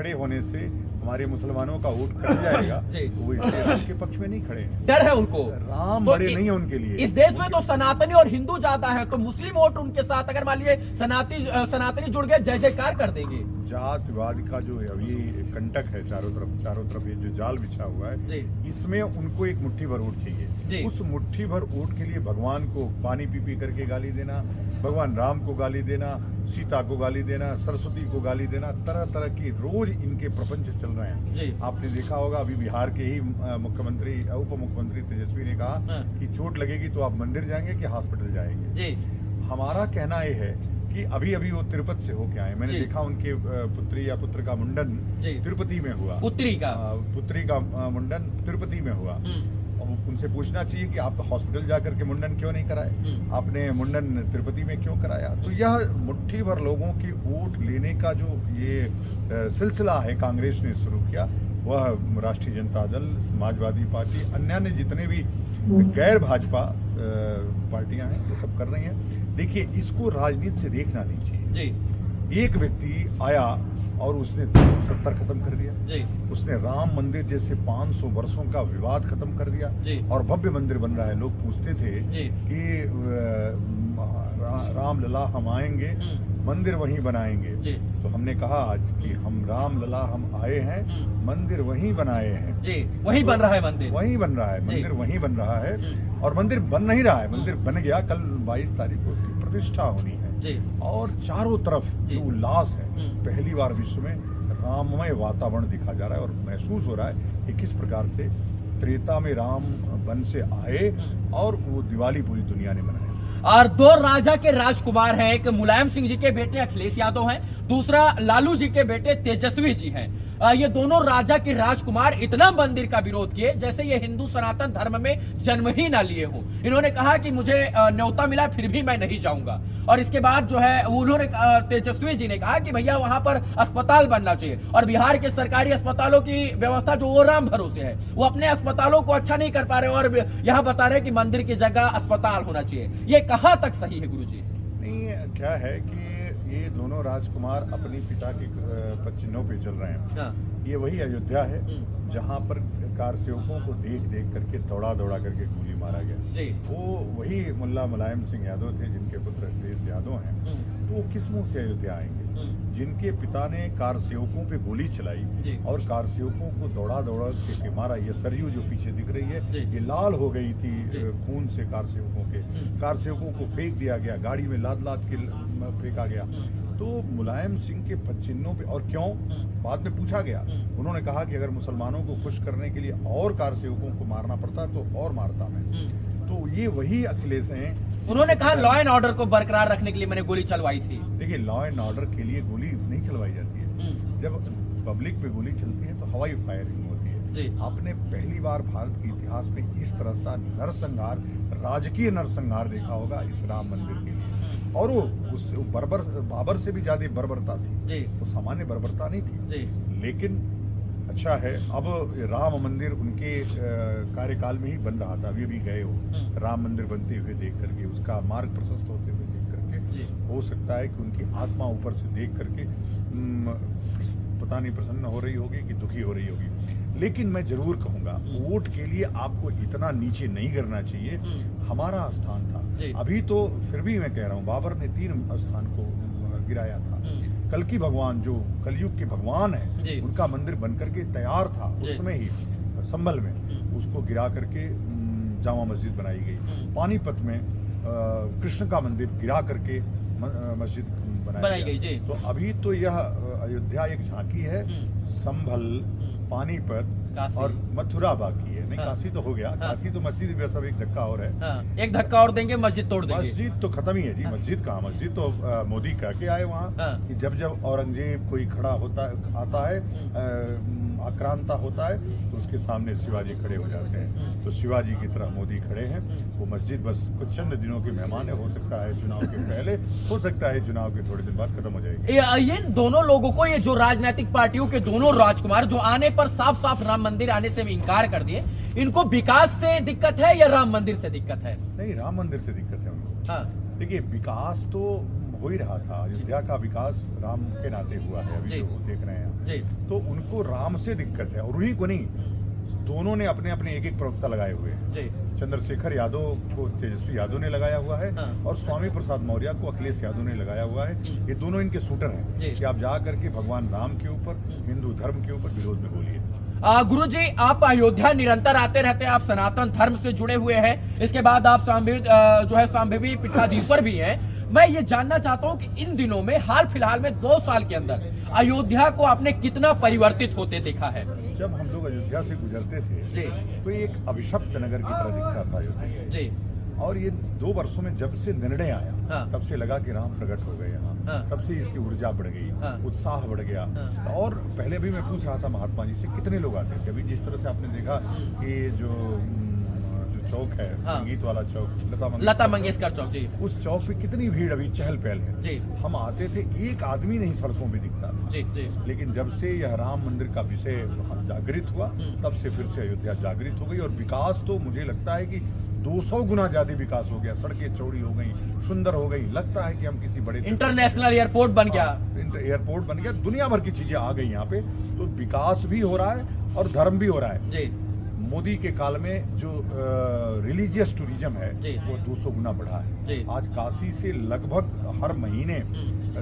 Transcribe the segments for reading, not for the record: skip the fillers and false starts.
खड़े होने से हमारे मुसलमानों का वोट कट जाएगा तो वो इसलिए राम के पक्ष में नहीं खड़े हैं। डर है उनको, राम तो बड़े नहीं है उनके लिए। इस देश में तो सनातनी और हिंदू ज्यादा है, तो मुस्लिम वोट उनके साथ अगर मान लीजिए सनातनी जुड़ गए जय जयकार कर देंगे। जातवाद का जो अभी कंटक है चारों तरफ ये जो जाल बिछा हुआ है, इसमें उनको एक मुट्ठी भर वोट चाहिए। उस मुट्ठी भर वोट के लिए भगवान को पानी पी पी करके गाली देना, भगवान राम को गाली देना, सीता को गाली देना, सरस्वती को गाली देना, तरह तरह की रोज इनके प्रपंच चल रहे हैं। आपने देखा होगा अभी बिहार के ही मुख्यमंत्री उप मुख्यमंत्री तेजस्वी ने कहा कि चोट लगेगी तो आप मंदिर जाएंगे कि हॉस्पिटल जाएंगे। हमारा कहना यह है कि अभी अभी वो तिरुपति से होके आए, मैंने देखा उनके पुत्री या पुत्र का मुंडन तिरुपति में हुआ, पुत्री का मुंडन तिरुपति में हुआ। उनसे पूछना चाहिए कि आप हॉस्पिटल जाकर के मुंडन क्यों नहीं कराए, आपने मुंडन तिरुपति में क्यों कराया। तो यह मुट्ठी भर लोगों की वोट लेने का जो ये सिलसिला है कांग्रेस ने शुरू किया, वह राष्ट्रीय जनता दल, समाजवादी पार्टी, अन्य जितने भी गैर भाजपा पार्टियां हैं वो सब कर रही हैं। देखिए, इसको राजनीति से देखना नहीं चाहिए। एक व्यक्ति आया और उसने 370 खत्म कर दिया, उसने राम मंदिर जैसे 500 वर्षों का विवाद खत्म कर दिया और भव्य मंदिर बन रहा है। लोग पूछते थे कि राम लला हम आएंगे, मंदिर वहीं बनाएंगे। तो हमने कहा आज कि हम राम लला हम आए हैं, मंदिर वहीं बनाए हैं। वहीं बन रहा है मंदिर, वहीं बन रहा है मंदिर, वहीं बन रहा है। और मंदिर बन नहीं रहा है, मंदिर बन गया। कल 22 तारीख को उसकी प्रतिष्ठा होनी है और चारों तरफ जो उल्लास है, पहली बार विश्व में राममय वातावरण दिखा जा रहा है और महसूस हो रहा है कि किस प्रकार से त्रेता में राम वन से आए और वो दिवाली पूरी दुनिया ने मनाई। और दो राजा के राजकुमार हैं, एक मुलायम सिंह जी के बेटे अखिलेश यादव हैं, दूसरा लालू जी के बेटे तेजस्वी जी हैं। ये दोनों राजा के राजकुमार इतना मंदिर का विरोध किए जैसे ये हिंदू सनातन धर्म में जन्म ही ना लिए हो। इन्होंने कहा कि मुझे न्योता मिला फिर भी मैं नहीं जाऊंगा। और इसके बाद जो है उन्होंने तेजस्वी जी ने कहा कि भैया वहां पर अस्पताल बनना चाहिए और बिहार के सरकारी अस्पतालों की व्यवस्था जो वो राम भरोसे है, वो अपने अस्पतालों को अच्छा नहीं कर पा रहे और यहाँ बता रहे कि मंदिर की जगह अस्पताल होना चाहिए। ये कहाँ तक सही है गुरुजी? नहीं, क्या है कि ये दोनों राजकुमार अपनी पिता के पचिन्हों पे चल रहे हैं। ये वही अयोध्या है जहाँ पर कार सेवकों को देख देख करके दौड़ा करके गोली मारा गया। वो वही मुल्ला मुलायम सिंह यादव थे जिनके पुत्र अखिलेश यादव हैं। तो वो किस मुंह से अयोध्या आएंगे? जिनके पिता ने कार सेवकों पे गोली चलाई और कार सेवकों को दौड़ा के मारा। ये सरयू जो पीछे दिख रही है ये लाल हो गई थी खून से। कार सेवकों को फेंक दिया गया, गाड़ी में लाद के फेंका गया। तो मुलायम सिंह के पच्चिन्हों पे, और क्यों, बाद में पूछा गया। उन्होंने कहा कि अगर मुसलमानों को खुश करने के लिए और कार सेवकों को मारना पड़ता तो और मारता मैं। तो ये वही अखिलेश हैं। उन्होंने कहा लॉ एंड ऑर्डर को बरकरार रखने के लिए मैंने गोली चलवाई थी। देखिए, लॉ एंड ऑर्डर के लिए गोली नहीं चलवाई जाती है। जब पब्लिक पे गोली चलती है तो हवाई फायरिंग होती है। आपने पहली बार भारत के इतिहास में इस तरह सा नरसंहार, राजकीय नरसंहार देखा होगा इस राम मंदिर के लिए। और वो उस बाबर से भी ज्यादा बर्बरता थी, वो सामान्य बर्बरता नहीं थी। लेकिन अच्छा है, अब राम मंदिर उनके कार्यकाल में ही बन रहा था। अभी गए हो राम मंदिर बनते हुए देख करके, उसका मार्ग प्रशस्त होते हुए देख करके, हो सकता है कि उनकी आत्मा ऊपर से देख करके पता नहीं प्रसन्न हो रही होगी कि दुखी हो रही होगी। लेकिन मैं जरूर कहूंगा, वोट के लिए आपको इतना नीचे नहीं करना चाहिए। हमारा स्थान था, अभी तो फिर भी मैं कह रहा हूँ बाबर ने 3 स्थान को गिराया था। कल की भगवान जो कलयुग के भगवान है, उनका मंदिर बनकर के तैयार था उस समय ही संभल में, उसको गिरा करके जामा मस्जिद बनाई गई। पानीपत में कृष्ण का मंदिर गिरा करके मस्जिद बनाई गई। तो अभी तो यह अयोध्या एक झांकी है, संभल, पानीपत और मथुरा बाकी है। नहीं, काशी तो हो गया। काशी तो मस्जिद भी सब एक धक्का और है। एक धक्का और देंगे, मस्जिद तोड़ देंगे। मस्जिद तो खत्म ही है जी। मस्जिद कहाँ? मस्जिद तो मोदी कह के आए वहाँ कि जब औरंगजेब कोई खड़ा आता है, आक्रांता होता है, तो उसके सामने शिवाजी खड़े हो जाते हैं। तो शिवाजी की तरह मोदी खड़े हैं। वो मस्जिद बस कुछ चंद दिनों के मेहमान है। हो सकता है चुनाव के पहले, हो सकता है चुनाव के थोड़े दिन बाद खत्म हो जाएगी। ये दोनों लोगों को, ये जो राजनीतिक पार्टियों के दोनों राजकुमार जो आने पर साफ साफ राम मंदिर आने से इनकार कर दिए, इनको विकास से दिक्कत है या राम मंदिर से दिक्कत है? नहीं, राम मंदिर से दिक्कत है उनको। देखिए, विकास तो हो ही रहा था। अयोध्या का विकास राम के नाते हुआ है, अभी जो देख रहे हैं। है, तो उनको राम से दिक्कत है। और उन्हीं को नहीं, दोनों ने अपने अपने एक एक प्रवक्ता लगाए हुए हैं। चंद्रशेखर यादव को तेजस्वी यादव ने लगाया हुआ है, और स्वामी प्रसाद मौर्य को अखिलेश यादव ने लगाया हुआ है। ये दोनों इनके शूटर हैं कि आप जा करके भगवान राम के ऊपर, हिंदू धर्म के ऊपर विरोध में बोलिए। गुरुजी, आप अयोध्या निरंतर आते रहते हैं, आप सनातन धर्म से जुड़े हुए हैं, इसके बाद आप सांभवी पीठाधीश्वर भी हैं। मैं ये जानना चाहता हूँ कि इन दिनों में हाल फिलहाल में 2 साल के अंदर अयोध्या को आपने कितना परिवर्तित होते देखा है? जब हम लोग अयोध्या से गुजरते थे तो एक अभिशप्त नगर की तरह दिखता था अयोध्या जी। और ये 2 वर्षों में जब से निर्णय आया, तब से लगा कि राम प्रकट हो गए यहाँ, तब से इसकी ऊर्जा बढ़ गई, उत्साह बढ़ गया। और पहले भी मैं पूछ रहा था महात्मा जी से, कितने लोग आते थे? अभी जिस तरह से आपने देखा कि जो चौक है, संगीत वाला चौक, लता मंगेशकर चौक जी, उस चौक पे कितनी भीड़ अभी चहल पहल है जी। हम आते थे, एक आदमी नहीं सड़कों पे दिखता था जी, जी। लेकिन जब से यह राम मंदिर का विषय जागृत हुआ, तब से फिर से अयोध्या जागृत हो गई। और विकास तो मुझे लगता है कि 200 गुना ज्यादा विकास हो गया। सड़कें चौड़ी हो गई, सुंदर हो गई, लगता है कि हम किसी बड़े इंटरनेशनल एयरपोर्ट बन गया, एयरपोर्ट बन गया, दुनिया भर की चीजें आ गई यहाँ पे। तो विकास भी हो रहा है और धर्म भी हो रहा है जी। मोदी के काल में जो रिलीजियस टूरिज्म है वो 200 गुना बढ़ा है। आज काशी से लगभग हर महीने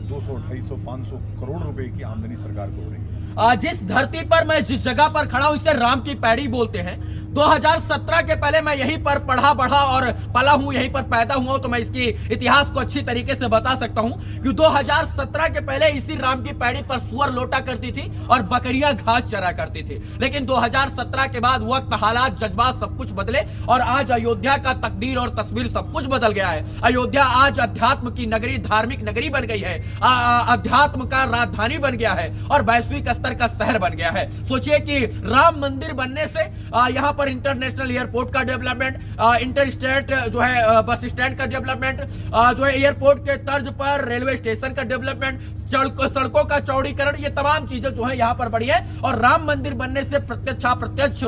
200, 250, 500 करोड़ रुपए की आमदनी सरकार को हो रही है। जिस धरती पर मैं जिस जगह पर खड़ा हूं, इसे राम की पैड़ी बोलते हैं। 2017 के पहले मैं यहीं पर पढ़ा बढ़ा और पला हूं, यहीं पर पैदा हुआ, तो मैं इसकी इतिहास को अच्छी तरीके से बता सकता हूं कि 2017 के पहले इसी राम की पैड़ी पर सुअर लोटा करती थी और बकरियां घास चरा करती थी। लेकिन 2017 के बाद वक्त, हालात, जज्बात सब कुछ बदले और आज अयोध्या का तकदीर और तस्वीर सब कुछ बदल गया है। अयोध्या आज अध्यात्म की नगरी, धार्मिक नगरी बन गई है, अध्यात्म का राजधानी बन गया है और वैश्विक स्तर का शहर बन गया है। सोचिए कि राम मंदिर बनने से यहां पर इंटरनेशनल एयरपोर्ट का डेवलपमेंट, इंटर स्टेट जो है बस स्टैंड का डेवलपमेंट, जो है एयरपोर्ट के तर्ज पर रेलवे स्टेशन का डेवलपमेंट, सड़कों का चौड़ीकरण, ये तमाम चीजें जो है यहाँ पर बढ़ी है। और राम मंदिर बनने से प्रत्यक्ष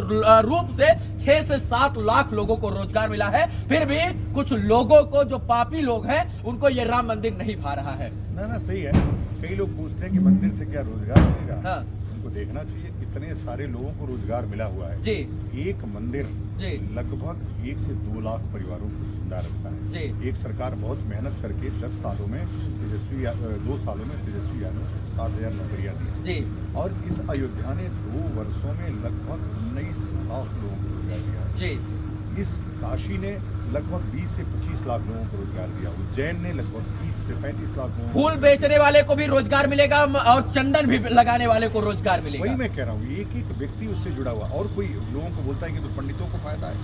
रूप से 6 से 7 लाख लोगों को रोजगार मिला है। फिर भी कुछ लोगों को, जो पापी लोग हैं, उनको ये राम मंदिर नहीं भा रहा है। ना सही है। कई लोग पूछते हैं कि मंदिर से क्या रोजगार मिलेगा? उनको देखना चाहिए कितने सारे लोगों को रोजगार मिला हुआ है जी। एक मंदिर जी लगभग 1 से 2 लाख परिवारों को जिंदा रखता है जी। एक सरकार बहुत मेहनत करके 10 सालों में 2 सालों में तेजस्वी यादव को 7,000 नौकरियां दी जी। और इस अयोध्या ने 2 वर्षों में लगभग 19 लाख लोगों को रोजगार दिया जी। इस काशी ने लगभग 20 से 25 लाख लोगों को रोजगार दिया। उज्जैन ने लगभग 30 से 35 लाख लोगों, फूल बेचने वाले को भी रोजगार मिलेगा और चंदन भी लगाने वाले को रोजगार मिलेगा। वही मैं कह रहा हूँ, एक एक व्यक्ति उससे जुड़ा हुआ। और कोई लोगों को बोलता है कि तो पंडितों को फायदा है,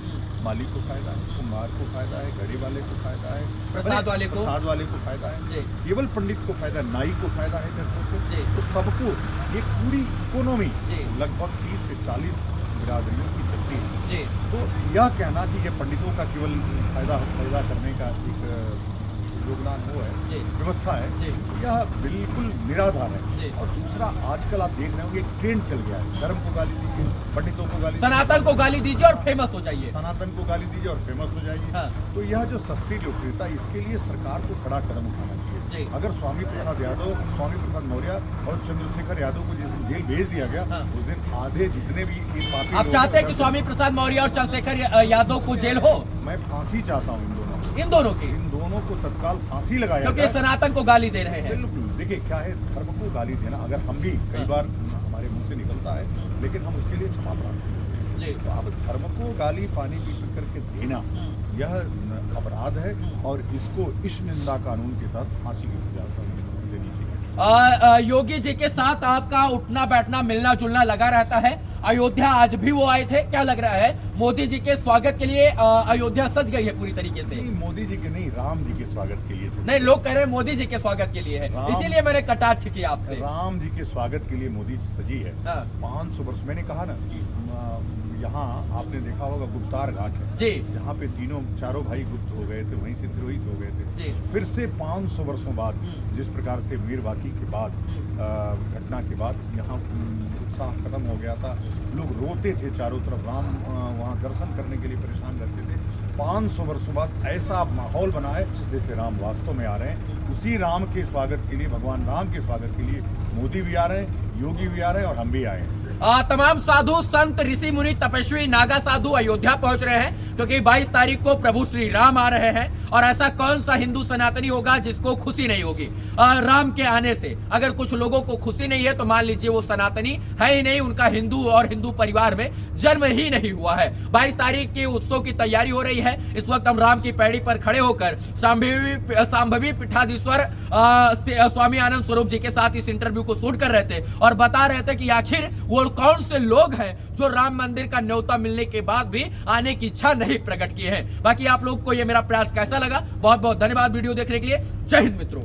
माली को फायदा है, कुम्हार को फायदा है, घड़ी वाले को फायदा है, प्रसाद वाले को फायदा है, केवल पंडित को फायदा है, नाई को फायदा है घर से। तो सबको ये पूरी इकोनॉमी लगभग 30 से 40 बिरादरियों की चलती है जी। तो यह कहना कि ये पंडितों का केवल फायदा करने का एक योगदान वो है, व्यवस्था है, यह बिल्कुल निराधार है। और दूसरा, आजकल आप देख रहे होंगे एक ट्रेंड चल गया है, धर्म को गाली दीजिए, पंडितों को गाली, सनातन को गाली दीजिए और फेमस हो जाइए, सनातन को गाली दीजिए और फेमस हो जाइए। तो यह जो सस्ती लोकप्रियता, इसके लिए सरकार को कड़ा कदम उठाना चाहिए। अगर स्वामी प्रसाद मौर्य और चंद्रशेखर यादव को जिस दिन जेल भेज दिया गया, उस दिन आधे जितने भी पापी, आप चाहते हैं कि स्वामी प्रसाद मौर्य और चंद्रशेखर यादव को जेल हो? मैं फांसी चाहता हूँ इन दोनों को तत्काल फांसी लगाया, क्योंकि सनातन को गाली दे रहे हैं। बिल्कुल, देखिए क्या है, धर्म को गाली देना, अगर हम भी कई बार हमारे मुंह से निकलता है, लेकिन हम उसके लिए क्षमा प्रार्थना करते हैं। तो अब धर्म को गाली पानी पी करके देना, यह अपराध है और इसको इस निंदा कानून के तहत फांसी की सजा देनी चाहिए। योगी जी के साथ आपका उठना बैठना, मिलना जुलना लगा रहता है। अयोध्या आज भी वो आए थे, क्या लग रहा है मोदी जी के स्वागत के लिए अयोध्या सज गई है पूरी तरीके से? नहीं, मोदी जी के नहीं, राम जी के स्वागत के लिए। नहीं, लोग कह रहे हैं मोदी जी के स्वागत के लिए है, इसीलिए मैंने कटाक्ष किया आपसे। राम जी के स्वागत के लिए मोदी जी सजी है। 500 वर्ष, मैंने कहा ना, यहाँ आपने देखा होगा गुप्तार घाट है जी, जहाँ पे चारों भाई गुप्त हो गए थे, वहीं से तिरोहित हो गए थे। फिर से 500 वर्षों बाद, जिस प्रकार से मीर वाकी के बाद घटना के बाद यहाँ उत्साह खत्म हो गया था। लोग रोते थे चारों तरफ, राम वहाँ दर्शन करने के लिए परेशान रहते थे। 500 वर्षों बाद ऐसा माहौल बना है जैसे राम वास्तव में आ रहे हैं। उसी राम के स्वागत के लिए, भगवान राम के स्वागत के लिए मोदी भी आ रहे हैं, योगी भी आ रहे हैं और हम भी आए हैं। तमाम साधु संत ऋषि मुनि तपस्वी नागा साधु अयोध्या पहुंच रहे हैं क्योंकि 22 तारीख को प्रभु श्री राम आ रहे हैं। और ऐसा कौन सा हिंदू सनातनी होगा जिसको खुशी नहीं होगी राम के आने से। अगर कुछ लोगों को खुशी नहीं है तो मान लीजिए वो सनातनी है ही नहीं, उनका हिंदू और हिंदू परिवार में जन्म ही नहीं हुआ है। 22 तारीख के उत्सव की तैयारी हो रही है। इस वक्त हम राम की पैड़ी पर खड़े होकर सांभवी पीठाधीश्वर स्वामी आनंद स्वरूप जी के साथ इस इंटरव्यू को शूट कर रहे थे और बता रहे थे कि आखिर वो कौन से लोग हैं जो राम मंदिर का न्योता मिलने के बाद भी आने की इच्छा नहीं प्रकट किए हैं। बाकी आप लोग को ये मेरा प्रयास कैसा लगा, बहुत बहुत धन्यवाद वीडियो देखने के लिए। जय हिंद मित्रों।